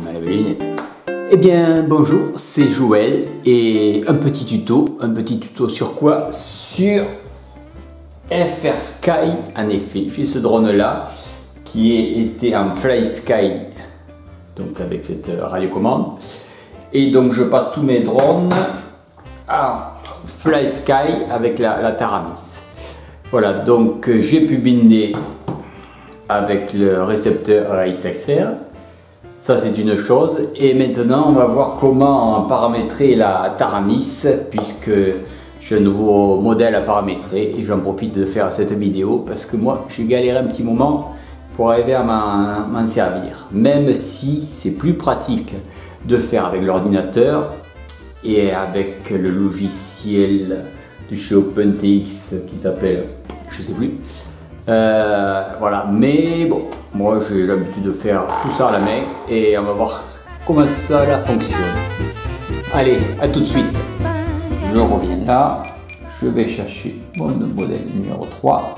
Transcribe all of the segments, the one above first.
il m'enlève les lunettes. Eh bien bonjour, c'est Joël et un petit tuto sur quoi? Sur FrSky. En effet, j'ai ce drone là qui était en FlySky, donc avec cette radiocommande, et donc je passe tous mes drones en FlySky avec la Taranis. Voilà, donc j'ai pu binder avec le récepteur AXR. Ça c'est une chose, et maintenant on va voir comment paramétrer la Taranis, puisque j'ai un nouveau modèle à paramétrer et j'en profite de faire cette vidéo parce que moi j'ai galéré un petit moment pour arriver à m'en servir, même si c'est plus pratique de faire avec l'ordinateur et avec le logiciel de chez OpenTX qui s'appelle, je sais plus. Voilà, mais bon, moi j'ai l'habitude de faire tout ça à la main et on va voir comment ça fonctionne. Allez, à tout de suite. Je reviens là, je vais chercher mon modèle numéro 3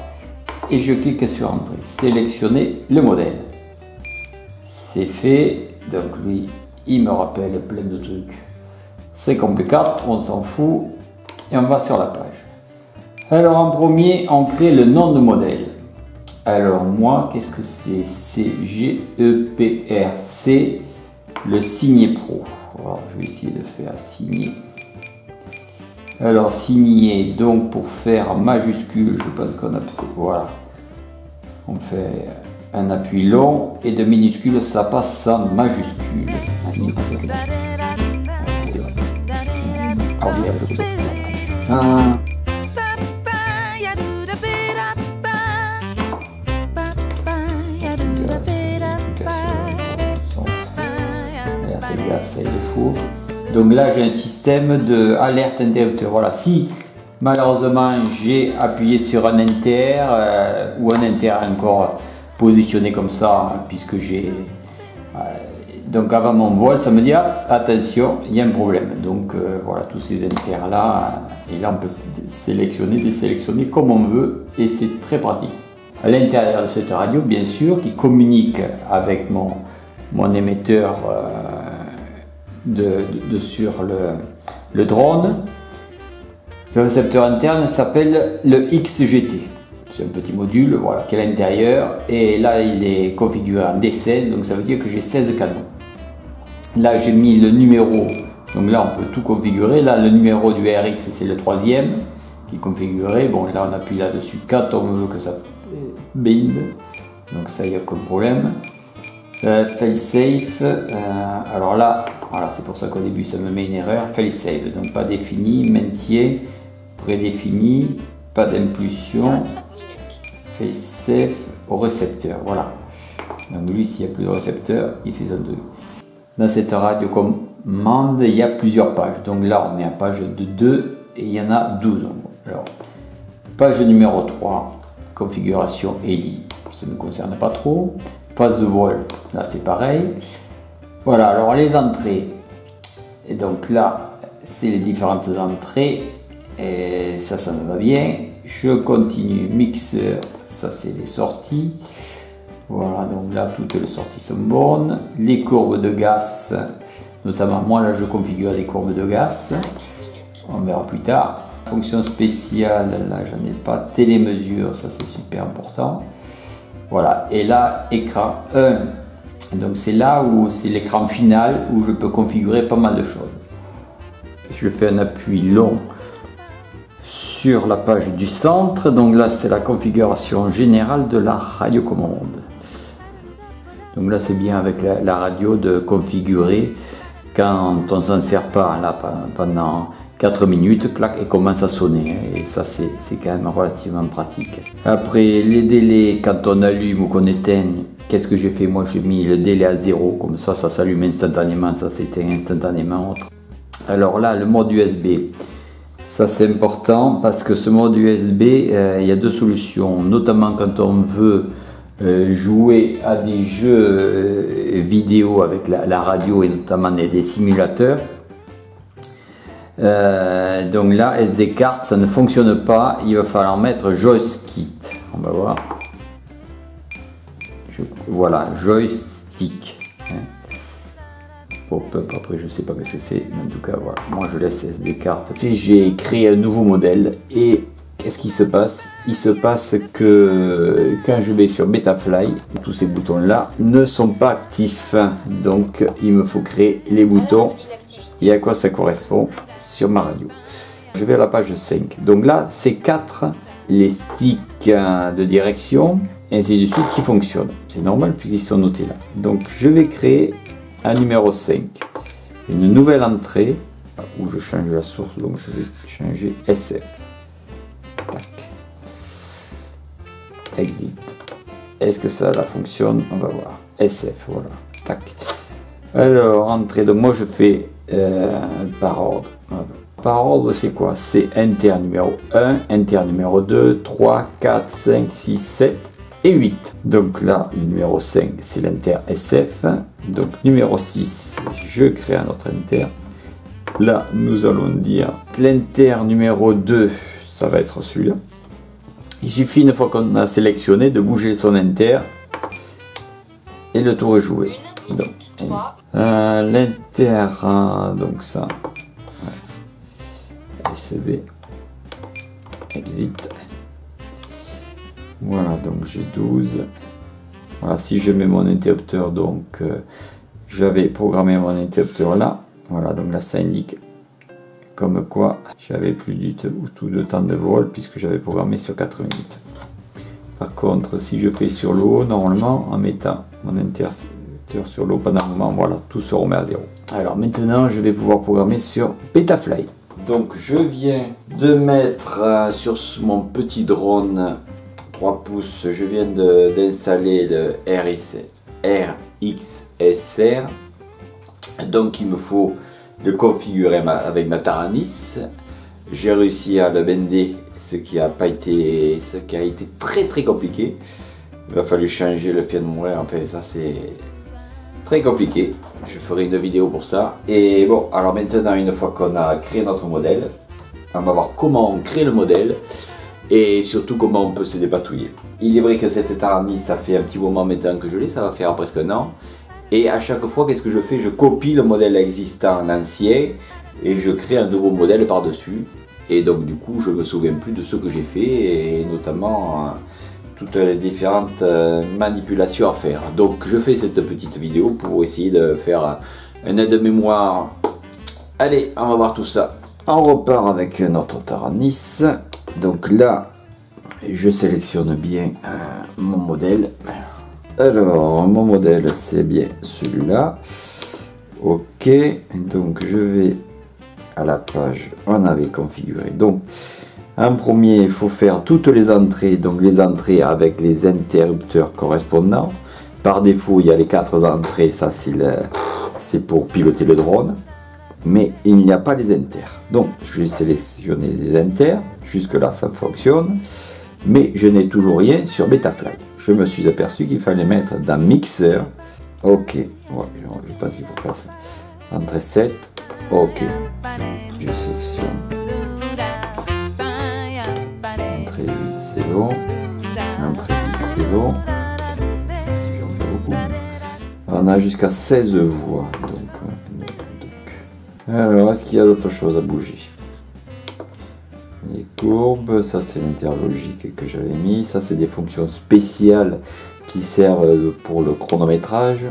et je clique sur Entrée, sélectionner le modèle. C'est fait, donc lui il me rappelle plein de trucs. C'est compliqué, on s'en fout et on va sur la page. Alors en premier, on crée le nom de modèle. Alors moi, qu'est-ce que c'est? C'est GEPRC, le signé pro. Alors, je vais essayer de faire signer. Alors signer, donc pour faire majuscule, je pense qu'on a fait, voilà. On fait un appui long et de minuscule, ça passe en majuscule. C'est le four. Donc là j'ai un système de alerte interrupteur. Voilà, si malheureusement j'ai appuyé sur un inter ou un inter encore positionné comme ça, puisque j'ai donc avant mon vol, ça me dit ah, attention, il y a un problème. Donc voilà, tous ces inters là, et là on peut sélectionner, désélectionner comme on veut, et c'est très pratique. À l'intérieur de cette radio, bien sûr, qui communique avec mon émetteur sur le drone. Le récepteur interne s'appelle le XGT. C'est un petit module, voilà, qui est à l'intérieur, et là il est configuré en D16, donc ça veut dire que j'ai 16 canaux. Là j'ai mis le numéro, donc là on peut tout configurer. Là le numéro du RX c'est le 3e qui est configuré. Bon, là on appuie là-dessus quand on veut que ça bind, donc ça, il n'y a aucun problème. Failsafe, alors là, voilà, c'est pour ça qu'au début ça me met une erreur. Failsafe, donc pas défini, maintien, prédéfini, pas d'impulsion. Failsafe au récepteur, voilà. Donc lui, s'il n'y a plus de récepteur, il fait ça de. Dans cette radiocommande, il y a plusieurs pages. Donc là, on est à page de 2 et il y en a 12. Alors, page numéro 3, configuration ELI, ça ne me concerne pas trop. Phase de vol, là c'est pareil. Voilà, alors les entrées, et donc là c'est les différentes entrées, et ça me va bien. Je continue, mixeur, ça c'est les sorties. Voilà, donc là toutes les sorties sont bonnes. Les courbes de gaz, notamment moi là je configure des courbes de gaz, on verra plus tard. Fonction spéciale, là j'en ai pas. Télémesure, ça c'est super important. Voilà, et là, écran 1, donc c'est là où c'est l'écran final où je peux configurer pas mal de choses. Je fais un appui long sur la page du centre, donc là c'est la configuration générale de la radiocommande. Donc là c'est bien avec la radio de configurer quand on s'en sert pas là pendant 4 minutes, clac, et commence à sonner, et ça c'est quand même relativement pratique. Après les délais, quand on allume ou qu'on éteint, qu'est-ce que j'ai fait? Moi j'ai mis le délai à 0, comme ça s'allume instantanément, ça s'éteint instantanément. Alors là le mode USB, ça c'est important parce que ce mode USB, il y a deux solutions, notamment quand on veut jouer à des jeux vidéo avec la radio et notamment des simulateurs. Donc là, SD card, ça ne fonctionne pas. Il va falloir mettre joystick. On va voir. Voilà, joystick. pop-up, après je sais pas ce que c'est, mais en tout cas voilà, moi je laisse SD carte. Et j'ai créé un nouveau modèle et qu'est-ce qui se passe? Il se passe que quand je vais sur Betafly, tous ces boutons là ne sont pas actifs, donc il me faut créer les boutons et à quoi ça correspond sur ma radio. Je vais à la page 5, donc là c'est 4 les sticks de direction ainsi de suite qui fonctionnent, c'est normal puisqu'ils sont notés là. Donc je vais créer un numéro 5, une nouvelle entrée où je change la source, donc je vais changer SF. Tac. Exit. Est-ce que ça fonctionne? On va voir. SF, voilà. Tac. Alors, entrée. Donc moi je fais par ordre. Par ordre, c'est quoi? C'est enter numéro 1, enter numéro 2, 3, 4, 5, 6, 7 et 8. Donc là, le numéro 5, c'est l'enter SF. Donc numéro 6, je crée un autre enter. Là, nous allons dire l'enter numéro 2, ça va être celui-là. Il suffit, une fois qu'on a sélectionné, de bouger son enter et le tour est joué. Donc, l'enter, donc ça, SB, exit. Voilà, donc j'ai 12. Voilà, si je mets mon interrupteur, donc j'avais programmé mon interrupteur là. Voilà, donc là ça indique comme quoi j'avais plus du tout de temps de vol puisque j'avais programmé sur 4 minutes. Par contre, si je fais sur le haut, normalement, en mettant mon interrupteur sur l'eau pendant un moment, voilà, tout se remet à 0. Alors maintenant, je vais pouvoir programmer sur Betafly. Donc je viens de mettre sur mon petit drone 3 pouces, je viens d'installer le RXSR. Donc il me faut le configurer avec ma Taranis. J'ai réussi à le bender, ce qui a été très compliqué. Il a fallu changer le firmware, enfin ça c'est très compliqué. Je ferai une vidéo pour ça. Et bon, alors maintenant, une fois qu'on a créé notre modèle, on va voir comment on crée le modèle et surtout comment on peut se dépatouiller. Il est vrai que cette Taranis, ça fait un petit moment maintenant que je l'ai, ça va faire presque un an. Et à chaque fois, qu'est-ce que je fais? Je copie le modèle existant, l'ancien, et je crée un nouveau modèle par-dessus. Et donc du coup, je me souviens plus de ce que j'ai fait, et notamment toutes les différentes manipulations à faire. Donc je fais cette petite vidéo pour essayer de faire un aide-mémoire. Allez, on va voir tout ça. On repart avec notre Taranis. Donc là, je sélectionne bien mon modèle. Alors, mon modèle, c'est bien celui-là. Ok, donc je vais à la page, on avait configuré. Donc, en premier, il faut faire toutes les entrées, donc les entrées avec les interrupteurs correspondants. Par défaut, il y a les 4 entrées, ça c'est pour piloter le drone. Mais il n'y a pas les inters. Donc, je vais sélectionner les inters. Jusque-là, ça fonctionne. Mais je n'ai toujours rien sur Betafly. Je me suis aperçu qu'il fallait mettre dans Mixer. Ok, ouais, je pense qu'il faut faire ça. Entrée 7, ok. Je sélectionne. Entrée 8, c'est bon. Entrée 10, c'est bon. J'en fais beaucoup. On a jusqu'à 16 voix. Alors, est-ce qu'il y a d'autres choses à bouger? Les courbes, ça c'est l'interlogique que j'avais mis, ça c'est des fonctions spéciales qui servent pour le chronométrage.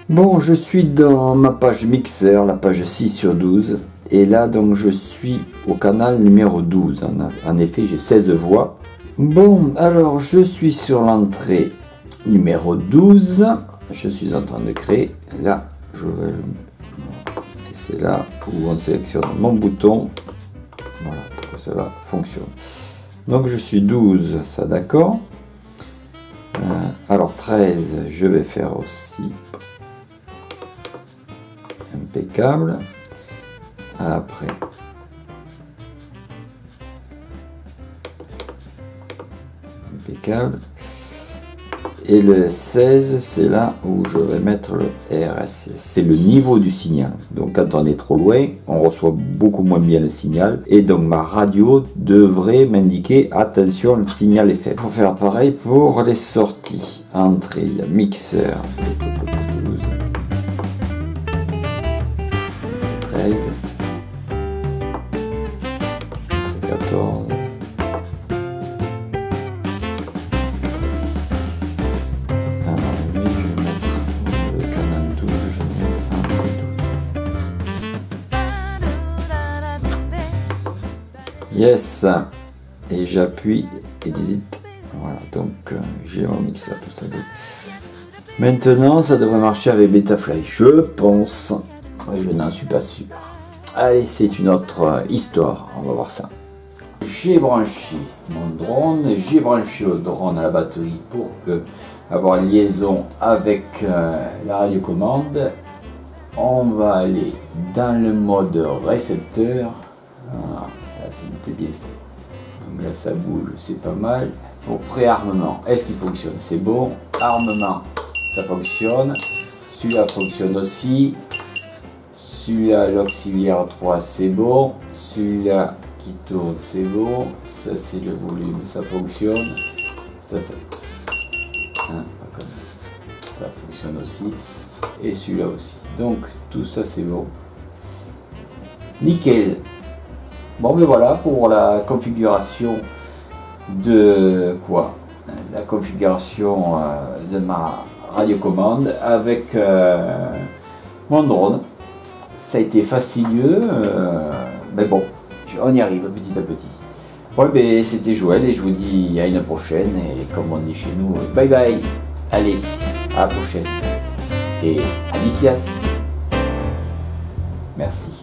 Bon, je suis dans ma page Mixer, la page 6/12, et là donc je suis au canal numéro 12, en effet j'ai 16 voix. Bon, alors je suis sur l'entrée numéro 12, je suis en train de créer, là je vais... C'est là où on sélectionne mon bouton, voilà, pour que cela fonctionne. Donc je suis 12, ça d'accord. Alors 13, je vais faire aussi. Impeccable. Après. Impeccable. Et le 16, c'est là où je vais mettre le RSS. C'est le niveau du signal. Donc quand on est trop loin, on reçoit beaucoup moins bien le signal. Et donc ma radio devrait m'indiquer, attention, le signal est faible. Il faut faire pareil pour les sorties. Entrée, il y a mixeur. Yes. Et j'appuie exit. Voilà, donc j'ai mon mixeur tout ça. Maintenant, ça devrait marcher avec Betaflight, je pense. Ouais, je n'en suis pas sûr. Allez, c'est une autre histoire, on va voir ça. J'ai branché mon drone, j'ai branché le drone à la batterie pour avoir une liaison avec la radiocommande. On va aller dans le mode récepteur. Voilà, là ça me plaît bien fait. Donc là ça bouge, c'est pas mal. Pour préarmement, est-ce qu'il fonctionne? C'est bon. Armement, ça fonctionne. Celui-là fonctionne aussi. Celui-là, l'auxiliaire 3, c'est bon. Celui-là qui tourne, c'est bon. Ça, c'est le volume, ça fonctionne. Ça hein, ça fonctionne aussi. Et celui-là aussi. Donc, tout ça, c'est bon. Nickel. Bon, mais voilà pour la configuration de quoi? La configuration de ma radiocommande avec mon drone. Ça a été fastidieux, mais bon, on y arrive petit à petit. Bon, ben, c'était Joël et je vous dis à une prochaine. Et comme on dit chez nous, bye bye. Allez, à la prochaine. Et alicias. Merci.